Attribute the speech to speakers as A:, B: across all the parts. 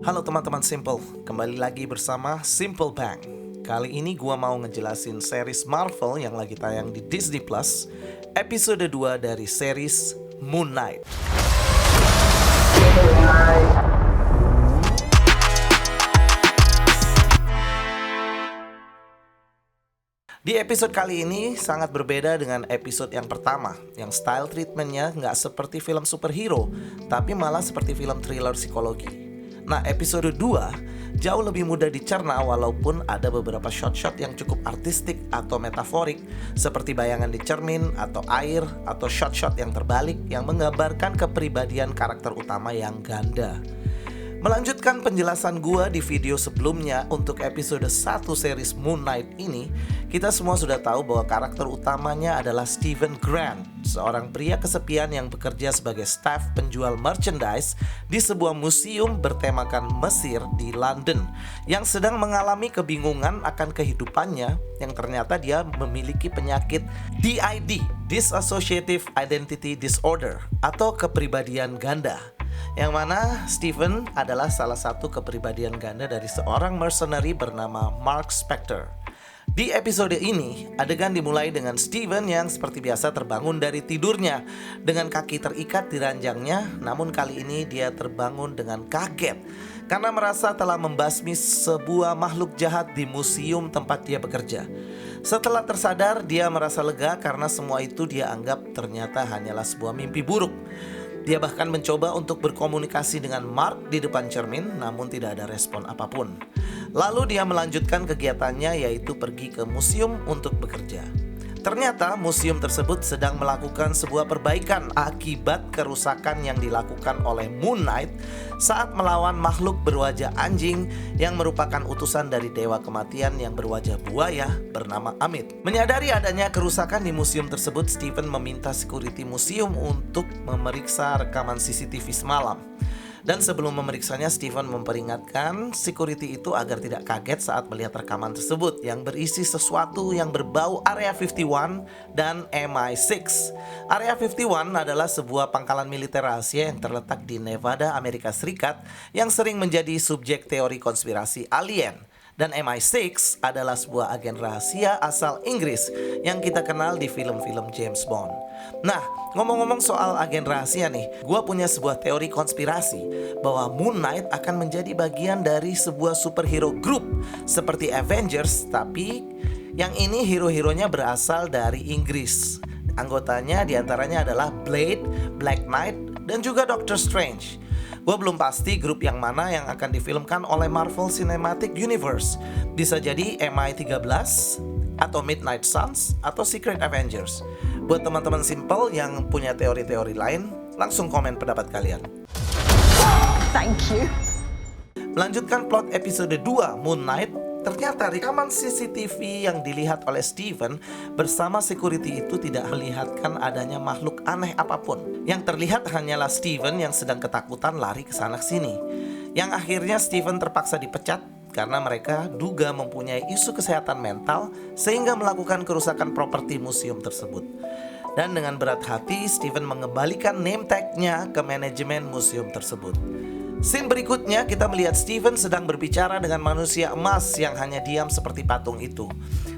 A: Halo teman-teman Simple, kembali lagi bersama Simple Bang. Kali ini gua mau ngejelasin series Marvel yang lagi tayang di Disney Plus, episode 2 dari series Moon Knight. Di episode kali ini sangat berbeda dengan episode yang pertama, yang style treatmentnya nggak seperti film superhero, tapi malah seperti film thriller psikologi. Nah, episode 2 jauh lebih mudah dicerna walaupun ada beberapa shot-shot yang cukup artistik atau metaforik, seperti bayangan di cermin atau air, atau shot-shot yang terbalik yang menggambarkan kepribadian karakter utama yang ganda. Melanjutkan penjelasan gua di video sebelumnya untuk episode 1 series Moon Knight ini, kita semua sudah tahu bahwa karakter utamanya adalah Steven Grant, seorang pria kesepian yang bekerja sebagai staf penjual merchandise di sebuah museum bertemakan Mesir di London, yang sedang mengalami kebingungan akan kehidupannya yang ternyata dia memiliki penyakit DID, Dissociative Identity Disorder, atau kepribadian ganda. Yang mana Steven adalah salah satu kepribadian ganda dari seorang mercenary bernama Mark Spector. Di episode ini, adegan dimulai dengan Steven yang seperti biasa terbangun dari tidurnya dengan kaki terikat di ranjangnya, namun kali ini dia terbangun dengan kaget karena merasa telah membasmi sebuah makhluk jahat di museum tempat dia bekerja. Setelah tersadar, dia merasa lega karena semua itu dia anggap ternyata hanyalah sebuah mimpi buruk. Dia bahkan mencoba untuk berkomunikasi dengan Mark di depan cermin, namun tidak ada respon apapun. Lalu dia melanjutkan kegiatannya, yaitu pergi ke museum untuk bekerja. Ternyata museum tersebut sedang melakukan sebuah perbaikan akibat kerusakan yang dilakukan oleh Moon Knight saat melawan makhluk berwajah anjing yang merupakan utusan dari dewa kematian yang berwajah buaya bernama Amit. Menyadari adanya kerusakan di museum tersebut, Steven meminta security museum untuk memeriksa rekaman CCTV semalam. Dan sebelum memeriksanya, Steven memperingatkan security itu agar tidak kaget saat melihat rekaman tersebut yang berisi sesuatu yang berbau Area 51 dan MI6. Area 51 adalah sebuah pangkalan militer rahasia yang terletak di Nevada, Amerika Serikat, yang sering menjadi subjek teori konspirasi alien. Dan MI6 adalah sebuah agen rahasia asal Inggris yang kita kenal di film-film James Bond. Nah, ngomong-ngomong soal agen rahasia nih, gue punya sebuah teori konspirasi bahwa Moon Knight akan menjadi bagian dari sebuah superhero group seperti Avengers, tapi yang ini hero-heronya berasal dari Inggris. Anggotanya diantaranya adalah Blade, Black Knight, dan juga Doctor Strange. Gue belum pasti grup yang mana yang akan difilmkan oleh Marvel Cinematic Universe. Bisa jadi MI13, atau Midnight Suns, atau Secret Avengers. Buat teman-teman Simple yang punya teori-teori lain, langsung komen pendapat kalian.
B: Thank you.
A: Melanjutkan plot episode 2 Moon Knight, ternyata rekaman CCTV yang dilihat oleh Steven bersama security itu tidak melihatkan adanya makhluk aneh apapun. Yang terlihat hanyalah Steven yang sedang ketakutan lari ke sana sini. Yang akhirnya Steven terpaksa dipecat karena mereka duga mempunyai isu kesehatan mental sehingga melakukan kerusakan properti museum tersebut. Dan dengan berat hati, Steven mengembalikan name tag-nya ke manajemen museum tersebut. Scene berikutnya kita melihat Steven sedang berbicara dengan manusia emas yang hanya diam seperti patung itu.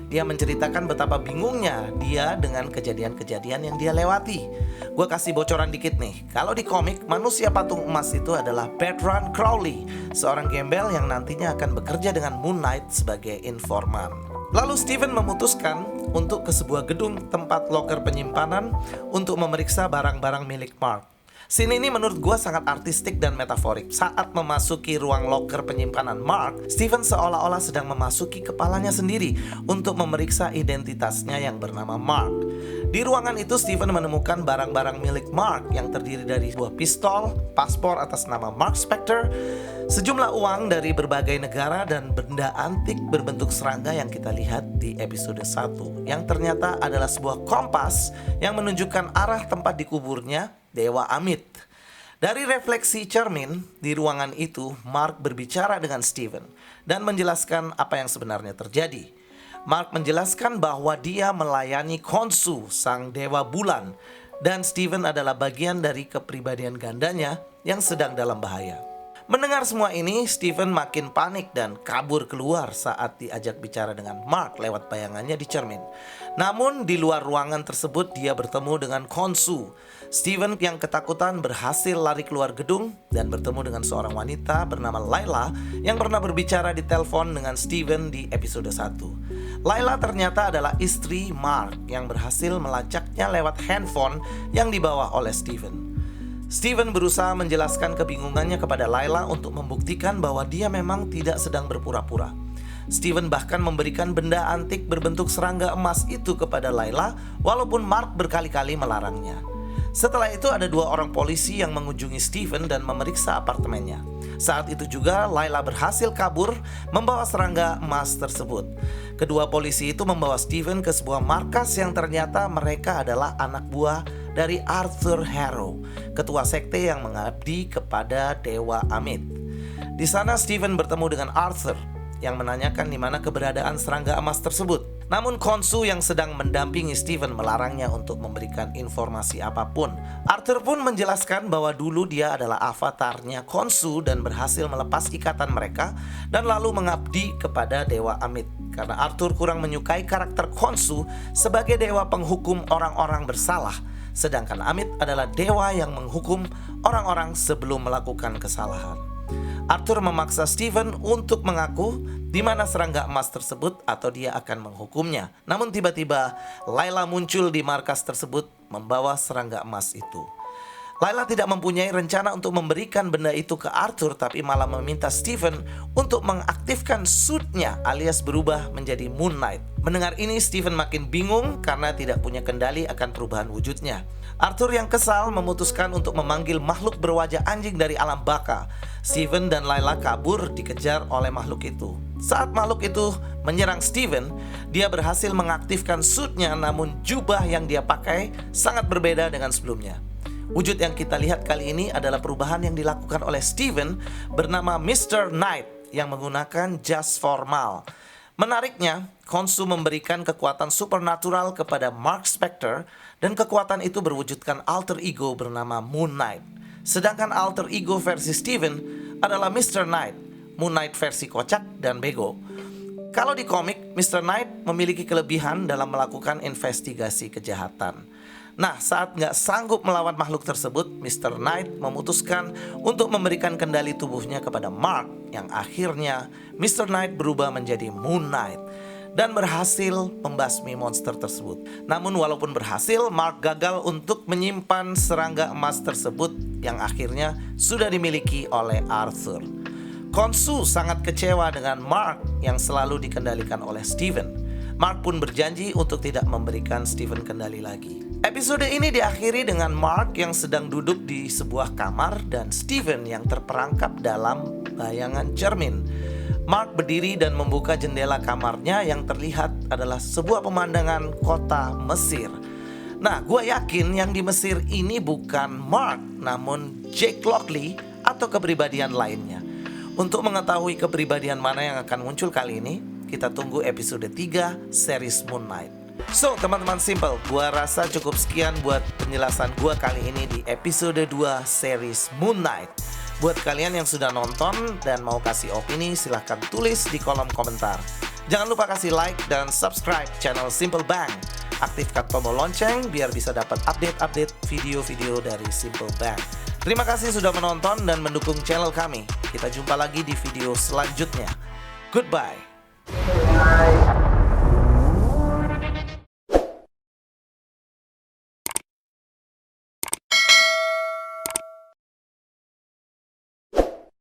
A: Dia menceritakan betapa bingungnya dia dengan kejadian-kejadian yang dia lewati. Gue kasih bocoran dikit nih. Kalau di komik, manusia patung emas itu adalah Bertrand Crowley, seorang gembel yang nantinya akan bekerja dengan Moon Knight sebagai informan. Lalu Steven memutuskan untuk ke sebuah gedung tempat loker penyimpanan untuk memeriksa barang-barang milik Mark. Scene ini menurut gue sangat artistik dan metaforik. Saat memasuki ruang loker penyimpanan Mark, Steven seolah-olah sedang memasuki kepalanya sendiri untuk memeriksa identitasnya yang bernama Mark. Di ruangan itu Steven menemukan barang-barang milik Mark yang terdiri dari sebuah pistol, paspor atas nama Mark Spector, sejumlah uang dari berbagai negara, dan benda antik berbentuk serangga yang kita lihat di episode 1, yang ternyata adalah sebuah kompas yang menunjukkan arah tempat dikuburnya Dewa Amit. Dari refleksi cermin di ruangan itu, Mark berbicara dengan Steven dan menjelaskan apa yang sebenarnya terjadi. Mark menjelaskan bahwa dia melayani Khonsu, sang dewa bulan, dan Steven adalah bagian dari kepribadian gandanya yang sedang dalam bahaya. Mendengar semua ini, Steven makin panik dan kabur keluar saat diajak bicara dengan Mark lewat bayangannya di cermin. Namun di luar ruangan tersebut dia bertemu dengan Khonsu. Steven yang ketakutan berhasil lari keluar gedung dan bertemu dengan seorang wanita bernama Layla yang pernah berbicara di telepon dengan Steven di episode 1. Layla ternyata adalah istri Mark yang berhasil melacaknya lewat handphone yang dibawa oleh Steven. Steven berusaha menjelaskan kebingungannya kepada Layla untuk membuktikan bahwa dia memang tidak sedang berpura-pura. Steven bahkan memberikan benda antik berbentuk serangga emas itu kepada Layla walaupun Mark berkali-kali melarangnya. Setelah itu ada 2 orang polisi yang mengunjungi Steven dan memeriksa apartemennya. Saat itu juga Layla berhasil kabur membawa serangga emas tersebut. Kedua polisi itu membawa Steven ke sebuah markas yang ternyata mereka adalah anak buah dari Arthur Harrow, ketua sekte yang mengabdi kepada Dewa Amit. Di sana Steven bertemu dengan Arthur yang menanyakan di mana keberadaan serangga emas tersebut. Namun Khonsu yang sedang mendampingi Steven melarangnya untuk memberikan informasi apapun. Arthur pun menjelaskan bahwa dulu dia adalah avatarnya Khonsu dan berhasil melepas ikatan mereka dan lalu mengabdi kepada Dewa Amit. Karena Arthur kurang menyukai karakter Khonsu sebagai dewa penghukum orang-orang bersalah, sedangkan Amit adalah dewa yang menghukum orang-orang sebelum melakukan kesalahan. Arthur memaksa Steven untuk mengaku di mana serangga emas tersebut atau dia akan menghukumnya. Namun tiba-tiba Layla muncul di markas tersebut membawa serangga emas itu. Layla tidak mempunyai rencana untuk memberikan benda itu ke Arthur, tapi malah meminta Steven untuk mengaktifkan suitnya alias berubah menjadi Moon Knight. Mendengar ini Steven makin bingung karena tidak punya kendali akan perubahan wujudnya. Arthur yang kesal memutuskan untuk memanggil makhluk berwajah anjing dari alam baka. Steven dan Layla kabur dikejar oleh makhluk itu. Saat makhluk itu menyerang Steven, dia berhasil mengaktifkan suitnya, namun jubah yang dia pakai sangat berbeda dengan sebelumnya. Wujud yang kita lihat kali ini adalah perubahan yang dilakukan oleh Steven bernama Mr. Knight yang menggunakan jas formal. Menariknya, Khonsu memberikan kekuatan supernatural kepada Mark Spector dan kekuatan itu berwujudkan alter ego bernama Moon Knight. Sedangkan alter ego versi Steven adalah Mr. Knight, Moon Knight versi kocak dan bego. Kalau di komik, Mr. Knight memiliki kelebihan dalam melakukan investigasi kejahatan. Nah, saat nggak sanggup melawan makhluk tersebut, Mr. Knight memutuskan untuk memberikan kendali tubuhnya kepada Mark, yang akhirnya Mr. Knight berubah menjadi Moon Knight dan berhasil membasmi monster tersebut. Namun walaupun berhasil, Mark gagal untuk menyimpan serangga emas tersebut yang akhirnya sudah dimiliki oleh Arthur. Khonsu sangat kecewa dengan Mark yang selalu dikendalikan oleh Steven. Mark pun berjanji untuk tidak memberikan Steven kendali lagi. Episode ini diakhiri dengan Mark yang sedang duduk di sebuah kamar dan Steven yang terperangkap dalam bayangan cermin. Mark berdiri dan membuka jendela kamarnya yang terlihat adalah sebuah pemandangan kota Mesir. Nah, gue yakin yang di Mesir ini bukan Mark, namun Jake Lockley atau kepribadian lainnya. Untuk mengetahui kepribadian mana yang akan muncul kali ini, kita tunggu episode 3 series Moon Knight. So teman-teman Simple, gua rasa cukup sekian buat penjelasan gua kali ini di episode 2 series Moon Knight. Buat kalian yang sudah nonton dan mau kasih opini, silahkan tulis di kolom komentar. Jangan lupa kasih like dan subscribe channel Simple Bang. Aktifkan tombol lonceng biar bisa dapat update-update video-video dari Simple Bang. Terima kasih sudah menonton dan mendukung channel kami. Kita jumpa lagi di video selanjutnya. Goodbye.